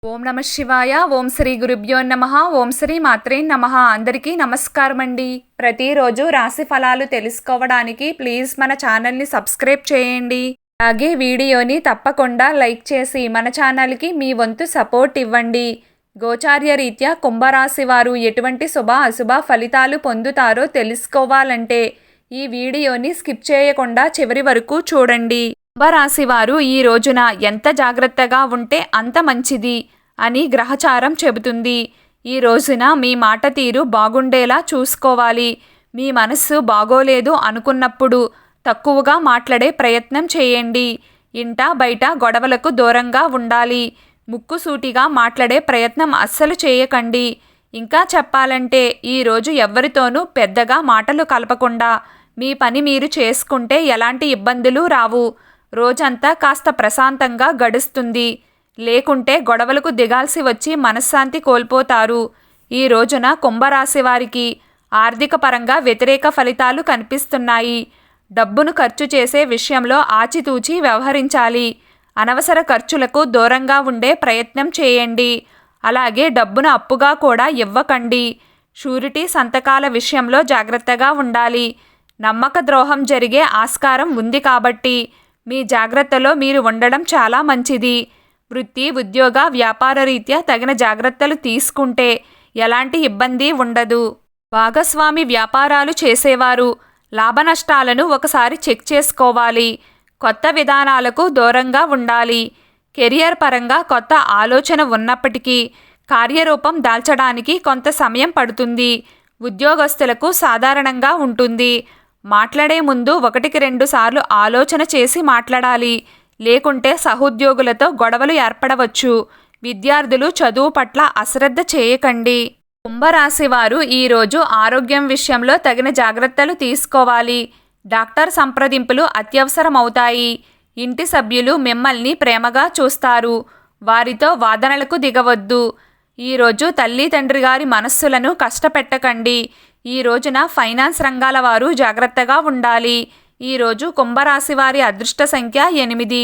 ఓం నమ శివాయ. ఓం శ్రీ గురుభ్యో నమః. ఓం శ్రీ మాత్రే నమః. అందరికీ నమస్కారం అండి. ప్రతిరోజు రాశి ఫలాలు తెలుసుకోవడానికి ప్లీజ్ మన ఛానల్ని సబ్స్క్రైబ్ చేయండి. అలాగే వీడియోని తప్పకుండా లైక్ చేసి మన ఛానల్కి మీ వంతు సపోర్ట్ ఇవ్వండి. గోచార్య రీత్యా కుంభరాశి వారు ఎటువంటి శుభ అశుభ ఫలితాలు పొందుతారో తెలుసుకోవాలంటే ఈ వీడియోని స్కిప్ చేయకుండా చివరి వరకు చూడండి. కుంభరాశి వారు ఈ రోజున ఎంత జాగ్రత్తగా ఉంటే అంత మంచిది అని గ్రహచారం చెబుతుంది. ఈ రోజున మీ మాట తీరు బాగుండేలా చూసుకోవాలి. మీ మనస్సు బాగోలేదు అనుకున్నప్పుడు తక్కువగా మాట్లాడే ప్రయత్నం చేయండి. ఇంట బయట గొడవలకు దూరంగా ఉండాలి. ముక్కుసూటిగా మాట్లాడే ప్రయత్నం అస్సలు చేయకండి. ఇంకా చెప్పాలంటే ఈరోజు ఎవ్వరితోనూ పెద్దగా మాటలు కలపకుండా మీ పని మీరు చేసుకుంటే ఎలాంటి ఇబ్బందులు రావు. రోజంతా కాస్త ప్రశాంతంగా గడుస్తుంది. లేకుంటే గొడవలకు దిగాల్సి వచ్చి మనశ్శాంతి కోల్పోతారు. ఈ రోజున కుంభరాశి వారికి ఆర్థిక పరంగా వ్యతిరేక ఫలితాలు కనిపిస్తున్నాయి. డబ్బును ఖర్చు చేసే విషయంలో ఆచితూచి వ్యవహరించాలి. అనవసర ఖర్చులకు దూరంగా ఉండే ప్రయత్నం చేయండి. అలాగే డబ్బును అప్పుగా కూడా ఇవ్వకండి. షూరిటీ సంతకాల విషయంలో జాగ్రత్తగా ఉండాలి. నమ్మక ద్రోహం జరిగే ఆస్కారం ఉంది కాబట్టి మీ జాగ్రత్తలో మీరు ఉండడం చాలా మంచిది. వృత్తి ఉద్యోగ వ్యాపార రీత్యా తగిన జాగ్రత్తలు తీసుకుంటే ఎలాంటి ఇబ్బంది ఉండదు. భాగస్వామి వ్యాపారాలు చేసేవారు లాభనష్టాలను ఒకసారి చెక్ చేసుకోవాలి. కొత్త విధానాలకు దూరంగా ఉండాలి. కెరియర్ పరంగా కొత్త ఆలోచన ఉన్నప్పటికీ కార్యరూపం దాల్చడానికి కొంత సమయం పడుతుంది. ఉద్యోగస్తులకు సాధారణంగా ఉంటుంది. మాట్లాడే ముందు 1-2 సార్లు ఆలోచన చేసి మాట్లాడాలి. లేకుంటే సహోద్యోగులతో గొడవలు ఏర్పడవచ్చు. విద్యార్థులు చదువు పట్ల అశ్రద్ధ చేయకండి. కుంభరాశి వారు ఈరోజు ఆరోగ్యం విషయంలో తగిన జాగ్రత్తలు తీసుకోవాలి. డాక్టర్ సంప్రదింపులు అత్యవసరమవుతాయి. ఇంటి సభ్యులు మిమ్మల్ని ప్రేమగా చూస్తారు. వారితో వాదనలకు దిగవద్దు. ఈరోజు తల్లి తండ్రి గారి మనస్సులను కష్టపెట్టకండి. ఈ రోజున ఫైనాన్స్ రంగాల వారు జాగ్రత్తగా ఉండాలి. ఈరోజు కుంభరాశి వారి అదృష్ట సంఖ్య 8.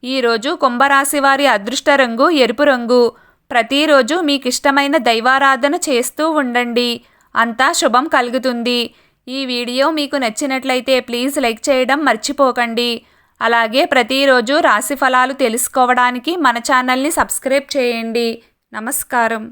ఈరోజు కుంభరాశి వారి అదృష్ట రంగు ఎరుపు రంగు. ప్రతిరోజు మీకు ఇష్టమైన దైవారాధన చేస్తూ ఉండండి. అంతా శుభం కలుగుతుంది. ఈ వీడియో మీకు నచ్చినట్లయితే ప్లీజ్ లైక్ చేయడం మర్చిపోకండి. అలాగే ప్రతిరోజు రాశి ఫలాలు తెలుసుకోవడానికి మన ఛానల్ని సబ్స్క్రైబ్ చేయండి. నమస్కారం.